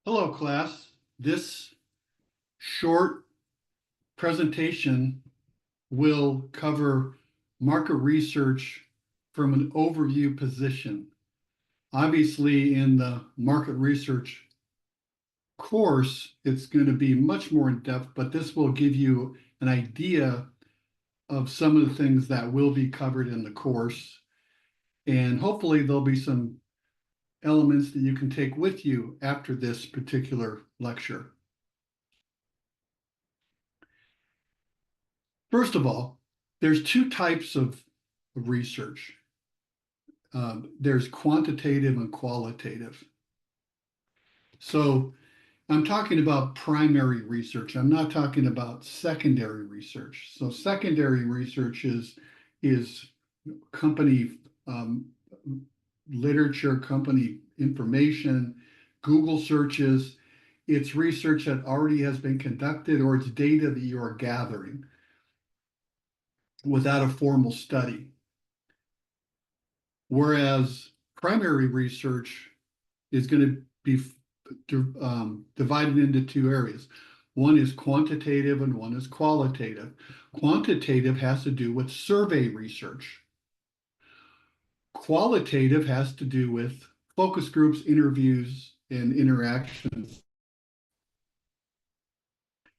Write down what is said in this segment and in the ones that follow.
Hello, class. This short presentation will cover market research from an overview position. Obviously, in the market research course, it's going to be much more in depth, but this will give you an idea of some of the things that will be covered in the course. And hopefully, there'll be some elements that you can take with you after this particular lecture. First of all, there's two types of research. There's quantitative and qualitative. So I'm talking about primary research. I'm not talking about secondary research. So secondary research is company literature, company information, Google searches. It's research that already has been conducted, or it's data that you are gathering without a formal study. Whereas primary research is going to be divided into two areas. One is quantitative and one is qualitative. Quantitative has to do with survey research. Qualitative has to do with focus groups, interviews, and interactions.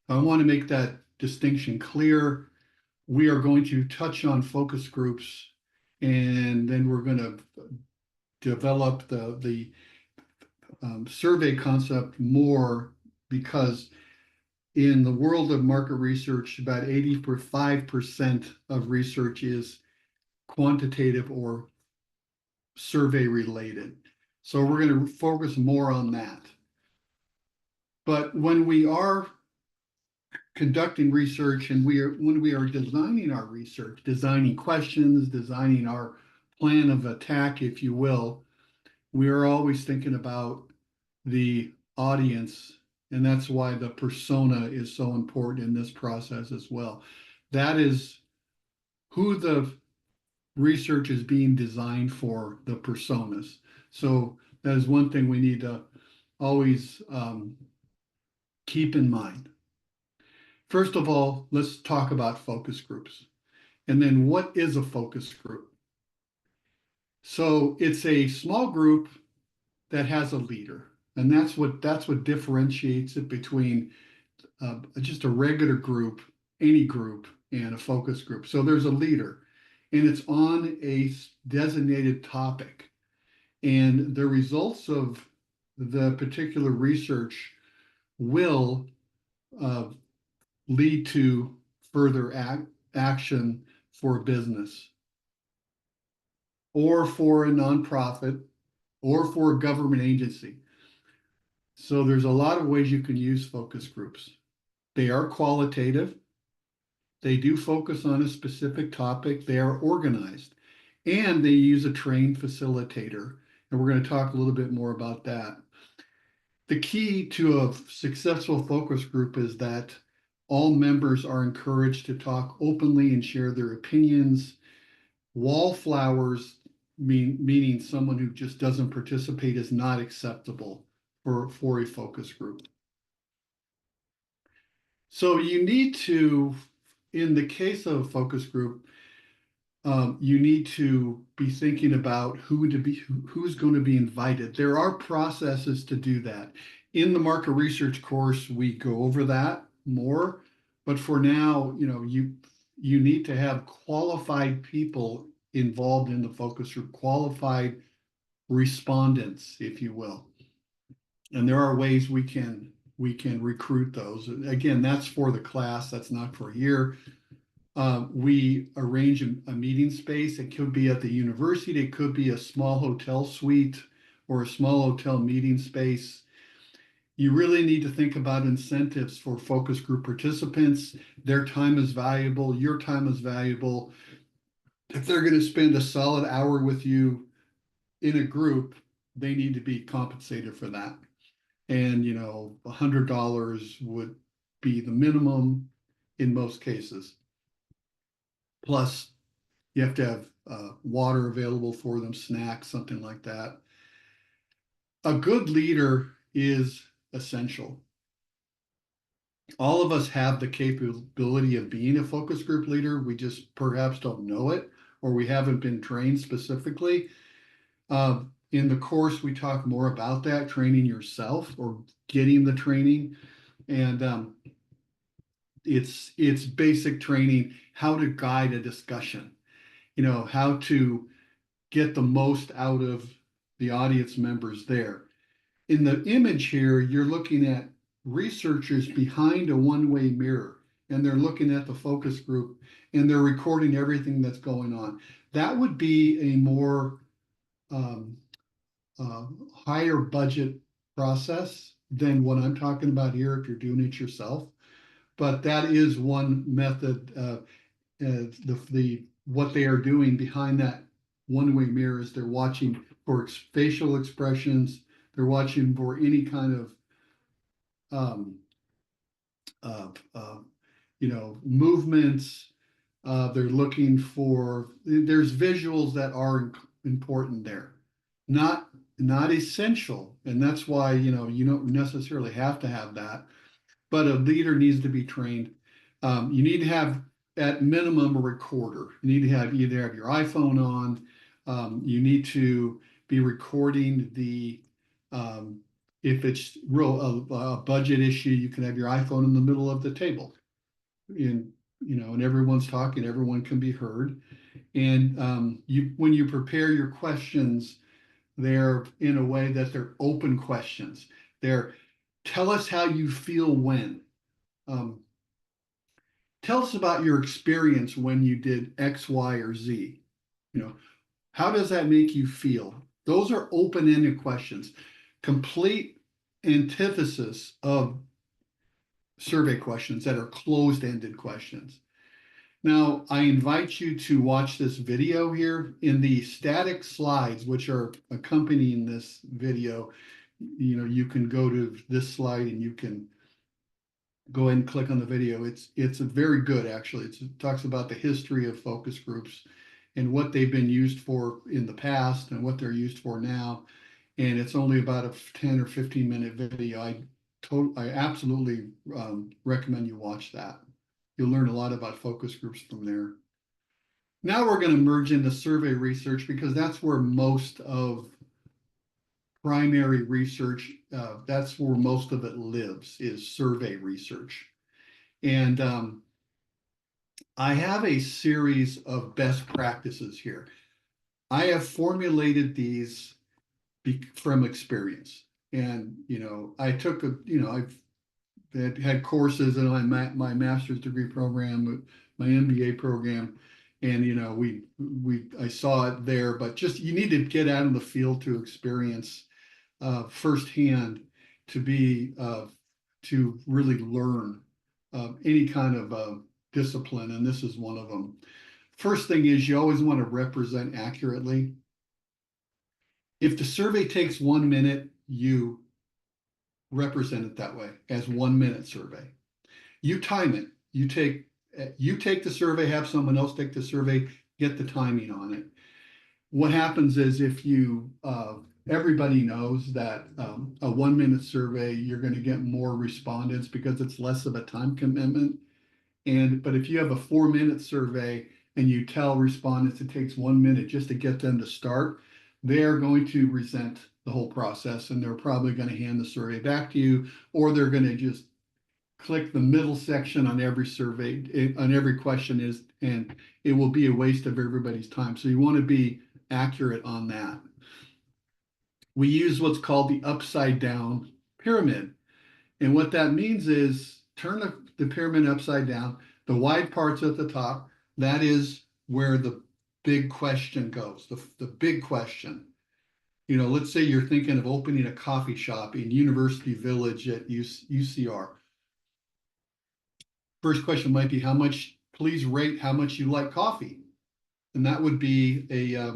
I want to make that distinction clear. We are going to touch on focus groups, and then we're going to develop the survey concept more, because in the world of market research, about 85% of research is quantitative or survey related. So we're going to focus more on that. But when we are conducting research and when we are designing our research, designing questions, designing our plan of attack, if you will, we are always thinking about the audience, and that's why the persona is so important in this process as well. That is who the research is being designed for, the personas. So that is one thing we need to always keep in mind. First of all, let's talk about focus groups. And then what is a focus group? So it's a small group that has a leader. And that's what differentiates it between just a regular group, any group, and a focus group. So there's a leader, and it's on a designated topic. And the results of the particular research will lead to further action for a business, or for a nonprofit, or for a government agency. So there's a lot of ways you can use focus groups. They are qualitative. They do focus on a specific topic. They are organized, and they use a trained facilitator. And we're going to talk a little bit more about that. The key to a successful focus group is that all members are encouraged to talk openly and share their opinions. Wallflowers, meaning someone who just doesn't participate, is not acceptable for a focus group. So you need to, in the case of a focus group, you need to be thinking about who's going to be invited. There are processes to do that. In the market research course, we go over that more. But for now, you need to have qualified people involved in the focus group, qualified respondents, if you will. And there are ways we can recruit those. Again, that's for the class. That's not for here. We arrange a meeting space. It could be at the university. It could be a small hotel suite or a small hotel meeting space. You really need to think about incentives for focus group participants. Their time is valuable. Your time is valuable. If they're going to spend a solid hour with you in a group, they need to be compensated for that. And, $100 would be the minimum in most cases. Plus, you have to have water available for them, snacks, something like that. A good leader is essential. All of us have the capability of being a focus group leader. We just perhaps don't know it, or we haven't been trained specifically. In the course, we talk more about that, training yourself or getting the training. And it's basic training, how to guide a discussion, how to get the most out of the audience members there. In the image here, you're looking at researchers behind a one-way mirror, and they're looking at the focus group, and they're recording everything that's going on. That would be a more higher budget process than what I'm talking about here if you're doing it yourself. But that is one method. What they are doing behind that one-way mirror is they're watching for facial expressions. They're watching for any kind of movements. They're looking for, there's visuals that are important there, not essential, and that's why you don't necessarily have to have that, but a leader needs to be trained. You need to have at minimum a recorder. You need to have either have your iPhone on. You need to be recording the if it's a budget issue, you can have your iPhone in the middle of the table, and and everyone's talking, everyone can be heard. And when you prepare your questions, they're in a way that they're open questions. They're tell us how you feel when. Tell us about your experience when you did X, Y, or Z. How does that make you feel? Those are open-ended questions. Complete antithesis of survey questions that are closed-ended questions. Now, I invite you to watch this video here. In the static slides, which are accompanying this video, you can go to this slide and you can go ahead and click on the video. It's very good, actually. It talks about the history of focus groups and what they've been used for in the past and what they're used for now. And it's only about a 10 or 15-minute video. I absolutely recommend you watch that. You'll learn a lot about focus groups from there. Now we're going to merge into survey research because that's where most of primary research, that's where most of it lives, is survey research. And I have a series of best practices here. I have formulated these from experience. And, I took I've had courses in my master's degree program, my MBA program, and I saw it there. But just you need to get out in the field to experience firsthand to really learn any kind of discipline, and this is one of them. First thing is you always want to represent accurately. If the survey takes 1 minute, you represent it that way as 1 minute survey. You time it. You take the survey, have someone else take the survey, get the timing on it. What happens is if everybody knows that a 1 minute survey, you're going to get more respondents because it's less of a time commitment. But if you have a 4 minute survey and you tell respondents it takes 1 minute just to get them to start, they're going to resent the whole process, and they're probably going to hand the survey back to you, or they're going to just click the middle section on every survey, on every question and it will be a waste of everybody's time. So you want to be accurate on that. We use what's called the upside down pyramid. And what that means is turn the pyramid upside down. The wide part's at the top. That is where the big question goes, the big question. Let's say you're thinking of opening a coffee shop in University Village at UCR. First question might be, please rate how much you like coffee. And that would be a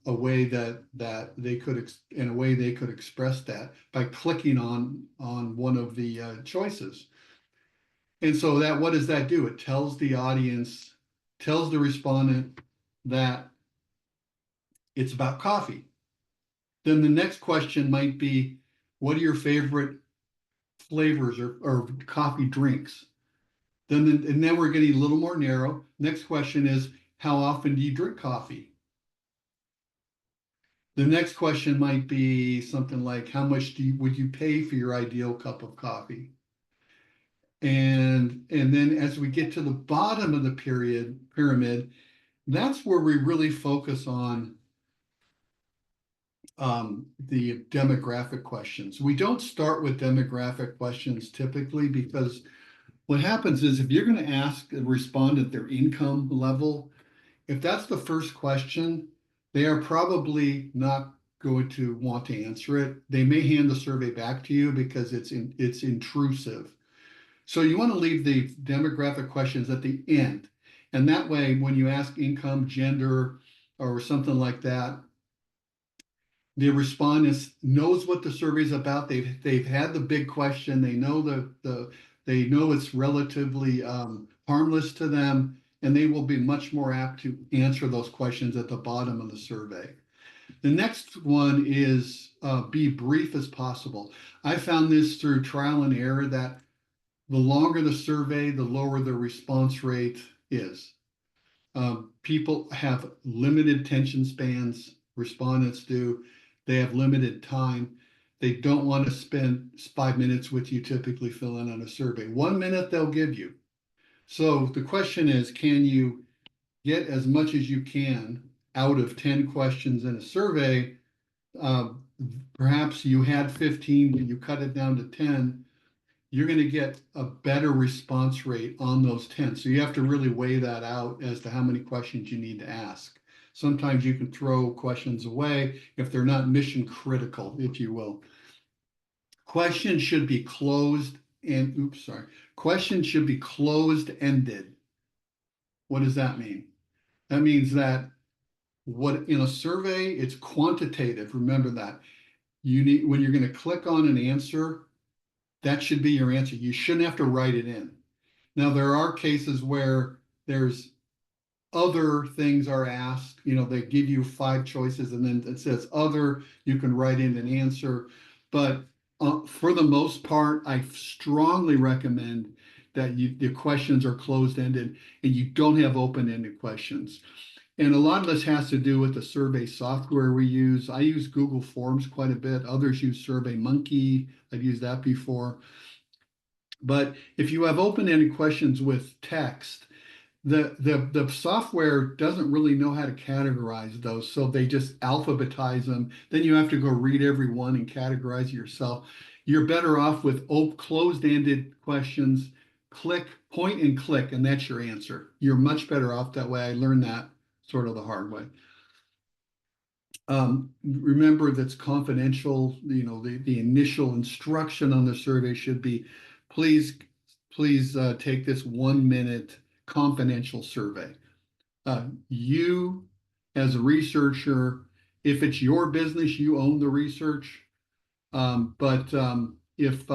way that they could express that by clicking on one of the choices. And so what does that do? It tells the audience, tells the respondent that it's about coffee. Then the next question might be, What are your favorite flavors or coffee drinks? And then we're getting a little more narrow. Next question is, how often do you drink coffee? The next question might be something like, how much would you pay for your ideal cup of coffee? And then as we get to the bottom of the pyramid, that's where we really focus on the demographic questions. We don't start with demographic questions typically because what happens is if you're going to ask a respondent their income level, if that's the first question, they are probably not going to want to answer it. They may hand the survey back to you because it's intrusive. So you want to leave the demographic questions at the end. And that way, when you ask income, gender, or something like that, the respondent knows what the survey is about. They've had the big question. They know they know it's relatively harmless to them, and they will be much more apt to answer those questions at the bottom of the survey. The next one is be brief as possible. I found this through trial and error that the longer the survey, the lower the response rate is. People have limited attention spans, respondents do. They have limited time. They don't want to spend 5 minutes with you typically filling out a survey. 1 minute they'll give you. So the question is, can you get as much as you can out of 10 questions in a survey? Perhaps you had 15, but you cut it down to 10. You're going to get a better response rate on those 10. So you have to really weigh that out as to how many questions you need to ask. Sometimes you can throw questions away if they're not mission critical, if you will. Questions should be closed and, questions should be closed ended. What does that mean? That means that what in a survey, it's quantitative. Remember that. You need, when you're going to click on an answer, that should be your answer. You shouldn't have to write it in. Now, there are cases where there's other things are asked. They give you 5 choices and then it says other, you can write in an answer. But for the most part, I strongly recommend that the questions are closed-ended and you don't have open-ended questions. And a lot of this has to do with the survey software we use. I use Google Forms quite a bit. Others use SurveyMonkey. I've used that before. But if you have open-ended questions with text, the software doesn't really know how to categorize those, so they just alphabetize them. Then you have to go read every one and categorize it yourself. You're better off with closed-ended questions. Click, point and click, and that's your answer. You're much better off that way. I learned that sort of the hard way. Remember that's confidential. The initial instruction on the survey should be, please take this 1 minute confidential survey. You as a researcher, if it's your business, you own the research. But if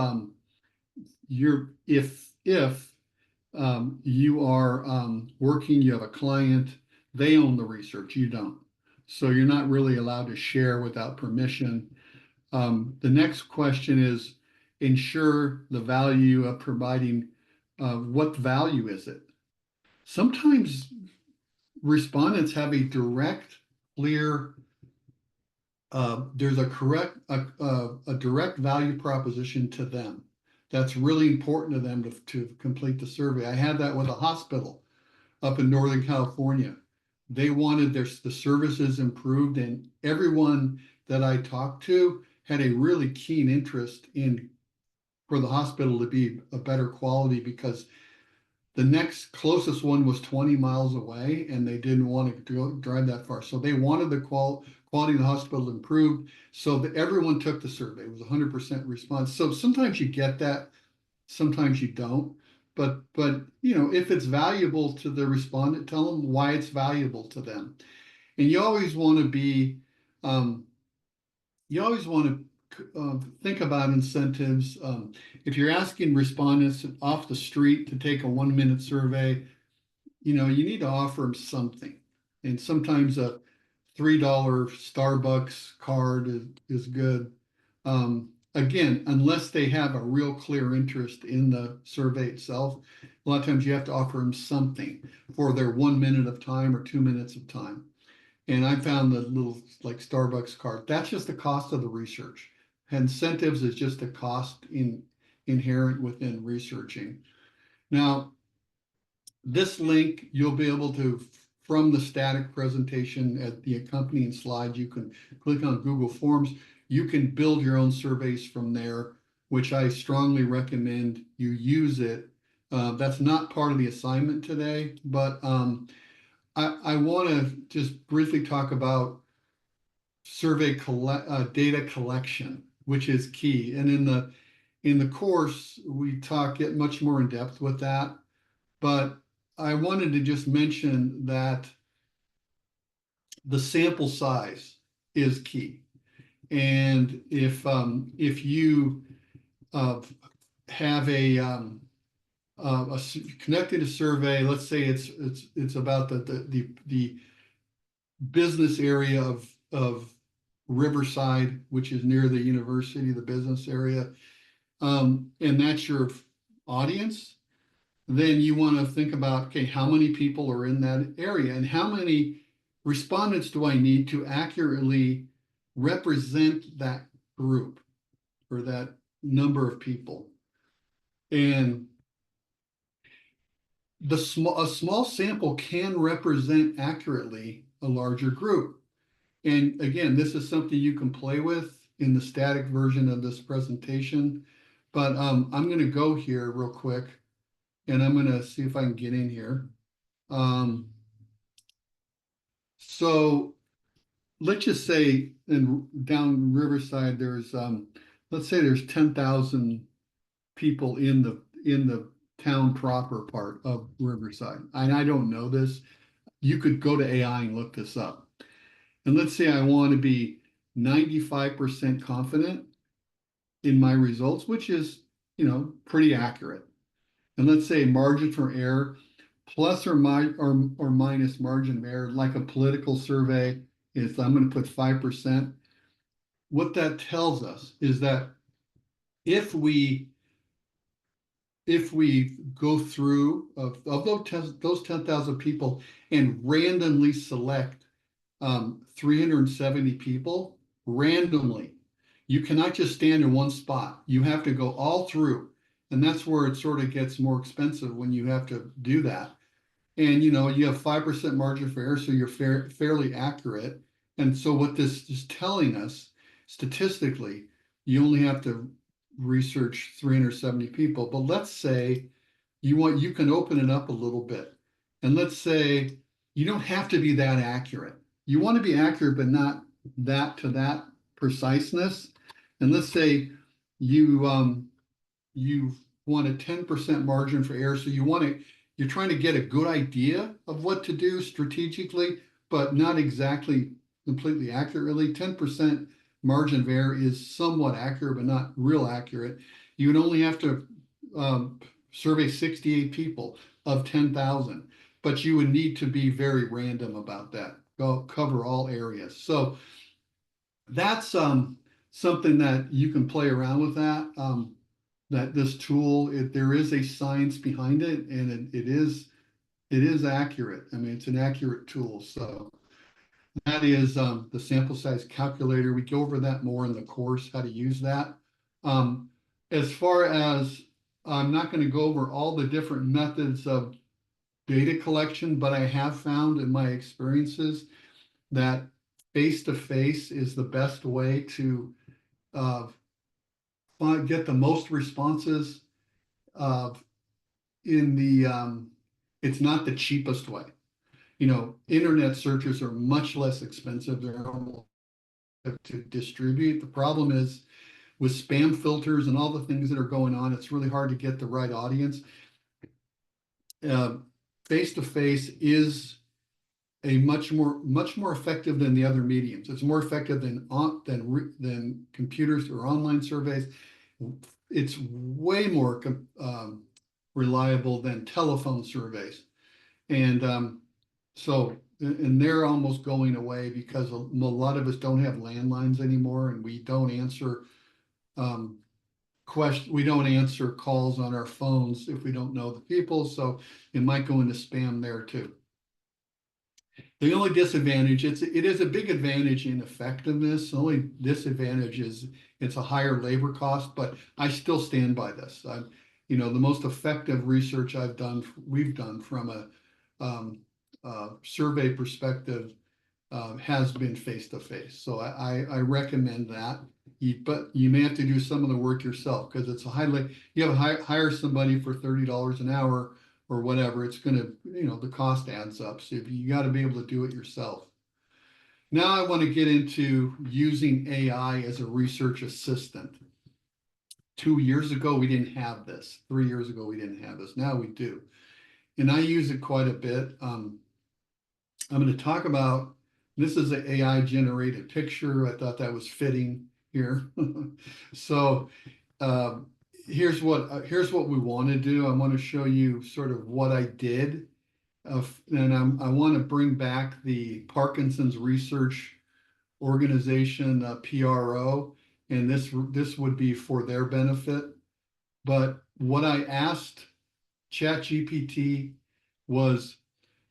you are working, you have a client, they own the research, you don't. So you're not really allowed to share without permission. The next question is ensure the value of providing, what value is it? Sometimes respondents have a direct, clear, there's a direct value proposition to them. That's really important to them to complete the survey. I had that with a hospital up in Northern California. They wanted the services improved, and everyone that I talked to had a really keen interest for the hospital to be a better quality because the next closest one was 20 miles away and they didn't want to drive that far. So they wanted the quality of the hospital improved. So that everyone took the survey. It was 100% response. So sometimes you get that, sometimes you don't. But if it's valuable to the respondent, tell them why it's valuable to them. And you always want to think about incentives. If you're asking respondents off the street to take a 1 minute survey, you need to offer them something. And sometimes a $3 Starbucks card is good. again, unless they have a real clear interest in the survey itself, a lot of times you have to offer them something for their 1 minute of time or 2 minutes of time. And I found the little like Starbucks card. That's just the cost of the research. Incentives is just a cost inherent within researching. Now, this link you'll be able to, from the static presentation at the accompanying slide, you can click on Google Forms. You can build your own surveys from there, which I strongly recommend you use it. That's not part of the assignment today, but I want to just briefly talk about data collection, which is key. And in the course, we get much more in depth with that. But I wanted to just mention that the sample size is key. And if you have connected a survey, let's say it's about the business area of Riverside, which is near the university, the business area, and that's your audience, then you want to think about, okay, how many people are in that area and how many respondents do I need to accurately represent that group or that number of people? And a small sample can represent accurately a larger group. And again, this is something you can play with in the static version of this presentation. But I'm going to go here real quick and I'm going to see if I can get in here. So let's just say down Riverside, there's let's say there's 10,000 people in the town proper part of Riverside. And I don't know this. You could go to AI and look this up. And let's say I want to be 95% confident in my results, which is, pretty accurate. And let's say margin for error, plus or minus margin of error, like a political survey is, I'm going to put 5%. What that tells us is that if we go through of those 10,000 people and randomly select 370 people randomly, you cannot just stand in one spot. You have to go all through. And that's where it sort of gets more expensive when you have to do that. And you have 5% margin for error, so you're fairly accurate. And so what this is telling us statistically, you only have to research 370 people. But let's say you can open it up a little bit. And let's say you don't have to be that accurate. You want to be accurate, but not that preciseness. And let's say you want a 10% margin for error. So you're trying to get a good idea of what to do strategically, but not exactly completely accurately. 10% margin of error is somewhat accurate, but not real accurate. You would only have to survey 68 people of 10,000, but you would need to be very random about that. Cover all areas. So that's something that you can play around with that this tool, there is a science behind it, and it is accurate. I mean, it's an accurate tool. So that is the sample size calculator. We go over that more in the course, how to use that. As far as, I'm not going to go over all the different methods of data collection, but I have found in my experiences that face-to-face is the best way to get the most responses it's not the cheapest way. Internet searches are much less expensive. They're almost to distribute. The problem is with spam filters and all the things that are going on, it's really hard to get the right audience. Face-to-face is a much more effective than the other mediums. It's more effective than computers or online surveys. It's way more reliable than telephone surveys, and they're almost going away because a lot of us don't have landlines anymore, and we don't answer question. We don't answer calls on our phones if we don't know the people, so it might go into spam there too. The only disadvantage, it is a big advantage in effectiveness. The only disadvantage is it's a higher labor cost, but I still stand by this. The most effective research we've done from a survey perspective has been face to face. So I recommend that. But you may have to do some of the work yourself because it's you have to hire somebody for $30 an hour or whatever. It's going to, the cost adds up. So you got to be able to do it yourself. Now I want to get into using AI as a research assistant. 2 years ago, we didn't have this. 3 years ago, we didn't have this. Now we do. And I use it quite a bit. I'm going to talk about, this is an AI generated picture. I thought that was fitting here. So here's what we want to do. I want to show you sort of what I did. And I want to bring back the Parkinson's Research Organization, PRO, and this would be for their benefit. But what I asked ChatGPT was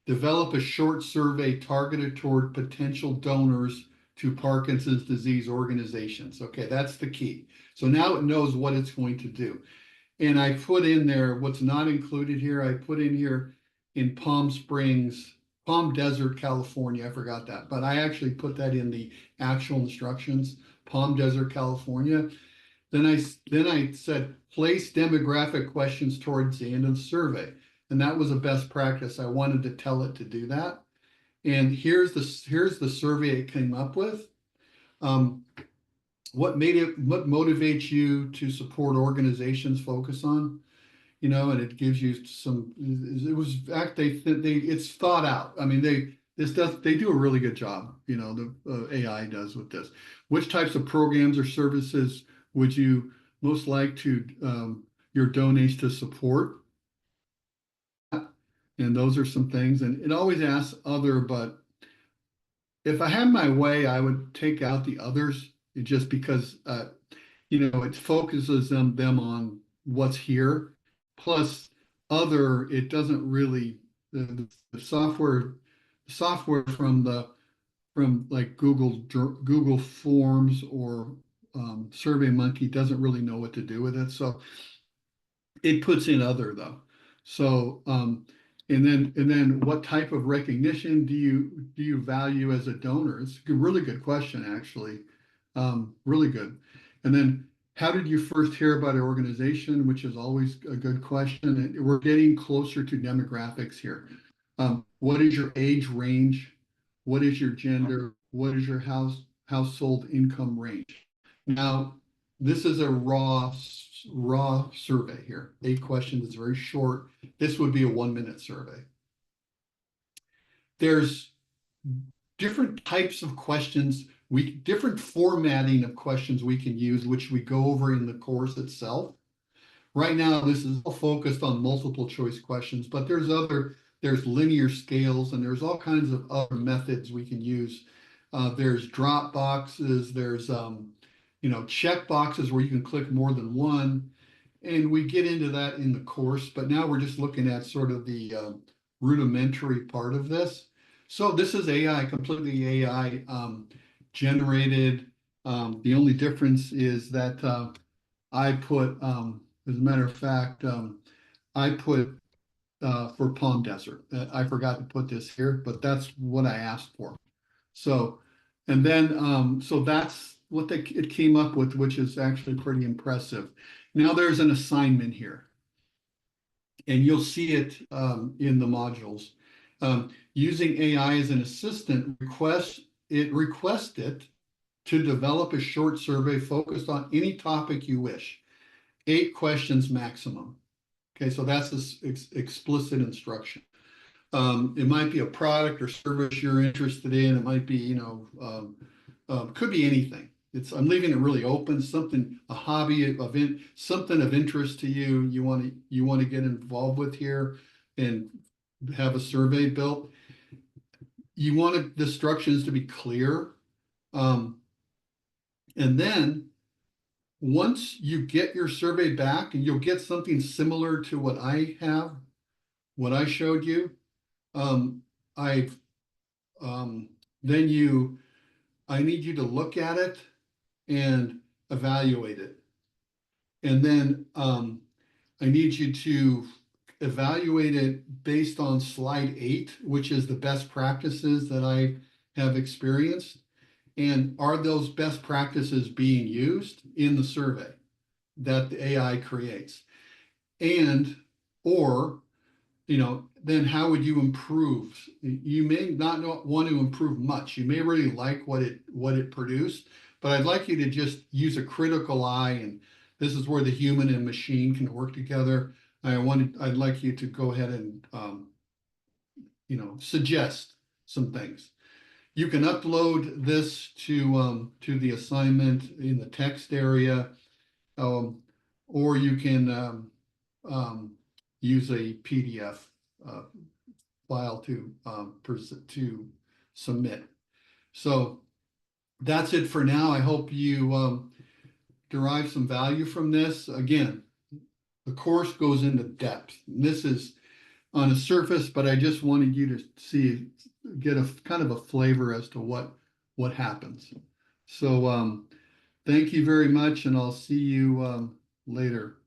develop a short survey targeted toward potential donors to Parkinson's disease organizations. Okay, that's the key. So now it knows what it's going to do. And I put in there what's not included here. I put in here in Palm Desert, California. I forgot that, but I actually put that in the actual instructions, Palm Desert, California. Then I said, place demographic questions towards the end of the survey. And that was a best practice. I wanted to tell it to do that. And here's the survey it came up with. What motivates you to support organizations focus on? And it gives you some. It was it's thought out. I mean, they do a really good job. The AI does with this. Which types of programs or services would you most like to your donates to support? And those are some things. And it always asks other, but if I had my way, I would take out the others just because it focuses them on what's here. Plus, other, it doesn't really the software from like Google Forms or SurveyMonkey doesn't really know what to do with it. So it puts in other though. So and then what type of recognition do you value as a donor? It's a really good question, actually. Really good. And then how did you first hear about an organization, which is always a good question. And we're getting closer to demographics here. What is your age range? What is your gender? What is your household income range? Now, this is a raw survey here. 8 questions. It's very short. This would be a 1-minute survey. There's different types of questions, different formatting of questions we can use, which we go over in the course itself. Right now, this is all focused on multiple choice questions, but there's linear scales, and there's all kinds of other methods we can use. There's drop boxes, there's check boxes where you can click more than one. And we get into that in the course, but now we're just looking at sort of the rudimentary part of this. So this is AI, completely AI generated. The only difference is that I put, as a matter of fact, I put for Palm Desert. I forgot to put this here, but that's what I asked for. So, and then, so that's what it came up with, which is actually pretty impressive. Now there's an assignment here, and you'll see it in the modules. Using AI as an assistant, request it to develop a short survey focused on any topic you wish. 8 questions maximum. Okay, so that's this explicit instruction. It might be a product or service you're interested in. It might be, could be anything. I'm leaving it really open. A hobby something of interest to you. You want to get involved with here and have a survey built. You want the instructions to be clear, and then once you get your survey back, and you'll get something similar to what I have, what I showed you, um, I've then I need you to look at it and evaluate it. And then I need you to evaluate it based on slide 8, which is the best practices that I have experienced. And are those best practices being used in the survey that the AI creates? And, or, then how would you improve? You may not want to improve much. You may really like what it produced, but I'd like you to just use a critical eye, and this is where the human and machine can work together. I'd like you to go ahead and suggest some things. You can upload this to the assignment in the text area, um, or you can use a PDF uh, file to submit. So that's it for now. I hope you derive some value from this. Again, the course goes into depth. This is on a surface, but I just wanted you to get a kind of a flavor as to what happens. So thank you very much, and I'll see you later.